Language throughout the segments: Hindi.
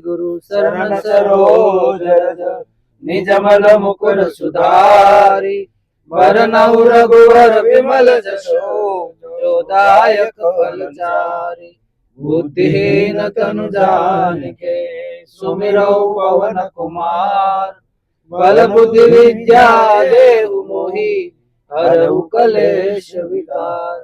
गुरु शरण सरोज रज निज मल मुकुर सुधारी वरनउ रघुवर विमल जसो जो दायक फलचारी बुद्धिहीन तनु जानिके सुमिरौ पवन कुमार बल बुद्धि विद्या देहु मोहि हरहु कलेश विकार।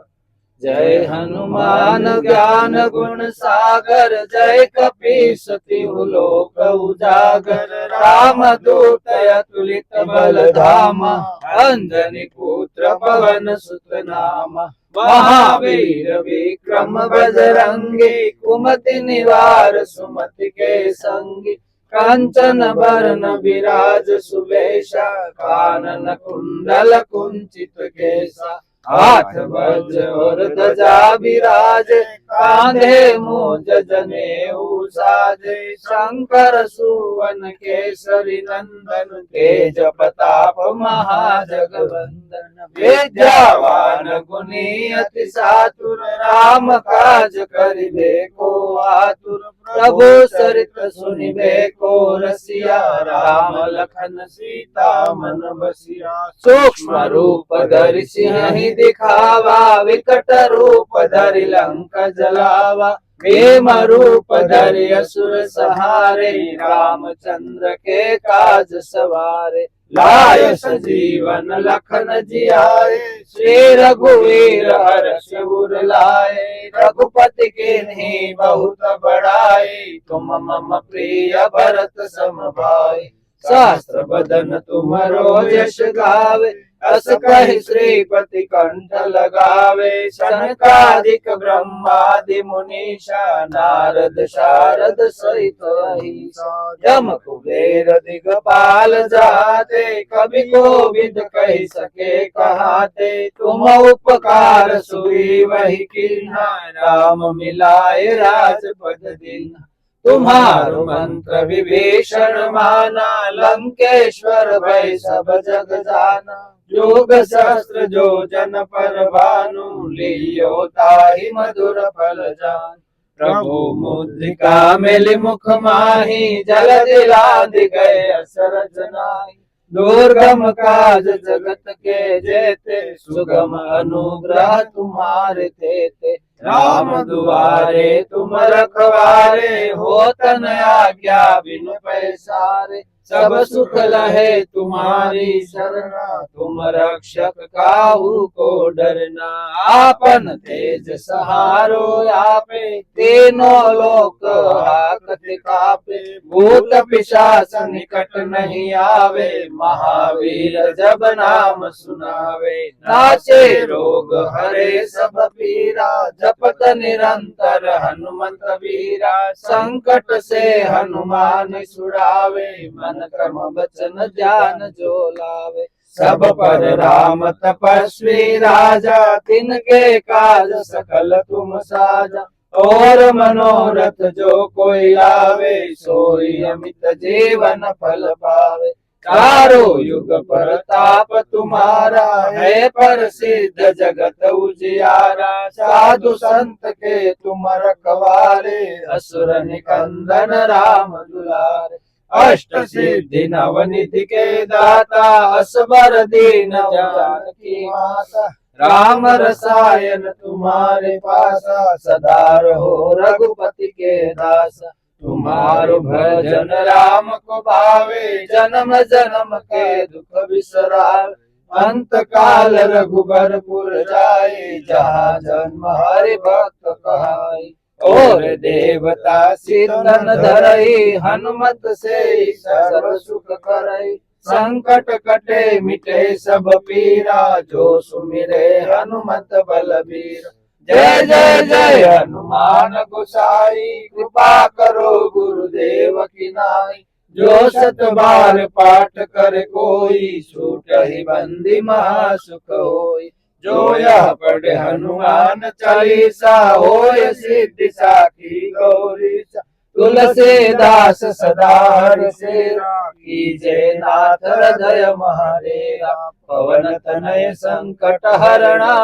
जय हनुमान ज्ञान गुण सागर जय कपीस तिहु लोक उजागर राम दूत अतुलित बल धामा अंजनी पुत्र पवन सुत नामा महावीर विक्रम बजरंगी कुमति निवार सुमति के संगी कांचन बरन विराज सुबेशा कानन कुंडल कुंचित केसा हाथ वज्र और ध्वजा विराज कांधे मूंज जनेऊ साजे शंकर सुवन केसरी नंदन तेज प्रताप महाजगवंदन विद्यावान गुणी अति सातुर राम काज करिबे को आतुर प्रभु चरित सुनिबे को रसिया राम लखन सीता मन बसिया सूक्ष्म रूप धरि सिंहि दिखावा विकट रूप धरि लंक जलावा भीम रूप धरि असुर सहारे रामचंद्र के काज सवारे लाय सजीवन लखन जियाए श्री रघुवीर हर्ष उर लाए रघुपति कीन्ही बहुत बड़ाई तुम मम प्रिय भरत सम भाई शास्त्र बदन तुमरो यश गावे अस कहि श्रीपति कंठ लगावे सनकादिक ब्रह्मादि मुनीषा नारद शारद सहित अहिसा यम कुबेर दिगपाल जाते कवि कोविद कहि सके कहाते तुम उपकार सुरी वही कीन्हा राम मिलाए राजपद दीन्हा तुम्हारो मंत्र विभीषण माना लंकेश्वर भय सब जग जाना योग शास्त्र जो जन पर भानु लियो ताहि मधुर फल जान प्रभु मुद्रिका मिलि मुख माही जल दिलाधि गए असरज नाहि दुर्गम काज जगत के जेते सुगम अनुग्रह तुम्हारे तेते राम दुआरे तुम रखवारे होतन आज्ञा बिनु पैसारे सब सुख लहे तुम्हारी शरणा तुम रक्षक काहू को डरना आपन तेज सहारो आपे तीनों लोक हाकत कापे भूत पिशाच निकट नहीं आवे महावीर जब नाम सुनावे नाचे रोग हरे सब पीरा जपत निरंतर हनुमंत वीरा संकट से हनुमान छुड़ावे मन कर्म वचन ध्यान जो लावे सब पर राम तपस्वी राजा तिनके काज सकल तुम साजा और मनोरथ जो कोई लावे सोई अमित जीवन फल पावे चारों युग प्रताप तुम्हारा है प्रसिद्ध जगत उजियारा साधु संत के तुम रखवारे असुर निकंदन राम दुलारे अष्ट सिद्धि नवनिधि के दाता असबर दीन जानकी माता राम रसायन तुम्हारे पासा सदा रहो रघुपति के दासा तुम्हारो भजन राम को भावे जन्म जन्म के दुख बिसरावे अंत काल रघुबरपुर जाए जहाँ जन्म हरि भक्त कहाई और देवता सिरधन धरई हनुमत से सर्व सुख करई संकट कटे मिटे सब पीरा जो सुमिरे हनुमत बलबीर जय जय जय हनुमान गोसाई कृपा करो गुरुदेव की नाई जो सत बार पाठ कर कोई छूट ही बंदी महासुख होई जो यह पढ़े हनुमान चालीसा होय सिद्धि साखी गौरीसा तुलसीदास सदा हरिसेवा कीजे नाथ हृदय महादेवा पवन तनय संकट हरणा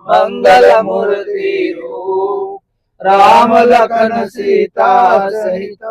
मंगल मूर्ति रूप राम लखन सीता सहित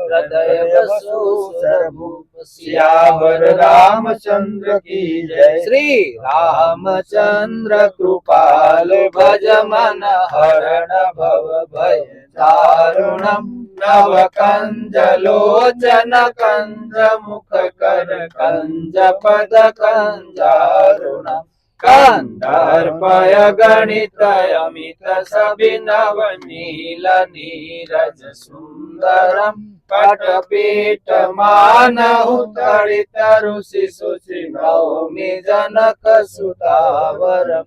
हृदय बसो सुरभूप सियावर रामचंद्र की जय। श्री रामचंद्र कृपाल भज मन हरण भव भय दारुणम नव कंज लोचन कंज मुख कर कंज पद कंजारुणम कंदर्पय गणित अमित सभिनव नील नीरज सुंदरम पटपीठ मानहु तड़ित ऋषि सुचि नौमि जनक सुतावरम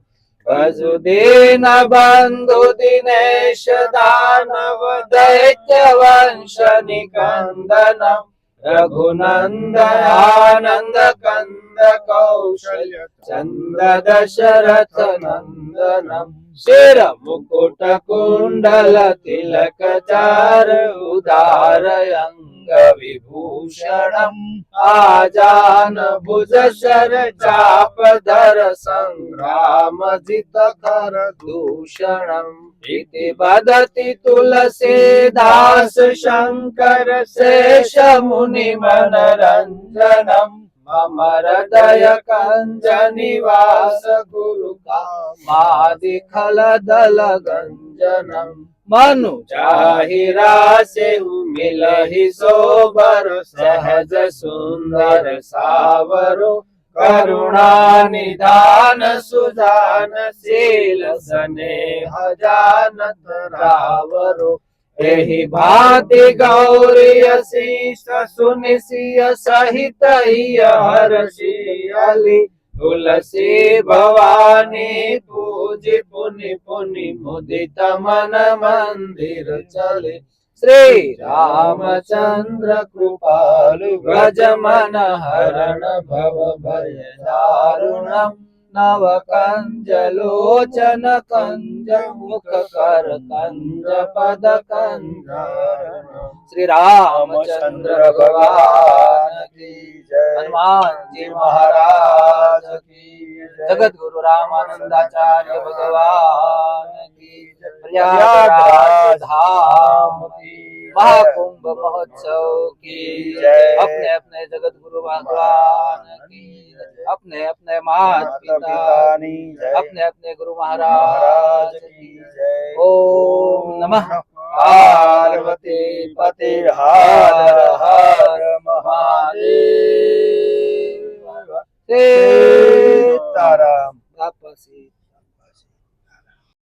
वसुदीन बंधु दिनेश दानव दैत्य वंश निकंदनम रघुनंद आनंद कंद कौशल्य चंद दशरथ नंदनम शिर मुकुट कुंडल तिलक चार उदार अंग विभूषणम आजान भुज शर चाप धर संग्राम जित कर दूषणम इति वदति तुलसीदास शंकर शेष मुनि मनरंजनम मम हृदय कंज निवास गुरु कामादि खल दल गंजनम मनु जाहिरा से मिलहि सोबर सहज सुंदर सावरो करुणा निधान सुजान शील स्नेह जानत रावरो एहि भांति गौरी शीस सुनिसिय सहित हर्षि अली तुलसी भवानी पूजि पुनि पुनि मुदित मन मंदिर चले श्री रामचंद्र कृपालु भज मन हरण भव भय दारुणम नव कंज लोचन कंज मुख कर कंज पद कंजारुणम श्री रामचंद्र भगवान की जय। हनुमान जी महाराज की जय। जगत गुरु रामानंदाचार्य भगवान की जय। प्रयागराज धाम की महाकुंभ महोत्सव की जय। अपने अपने जगत गुरु भगवान की जय। अपने अपने माता पिता अपने अपने गुरु महाराज की जय। ओम नमः पार्वती पते हर हर महादेव। सीताराम।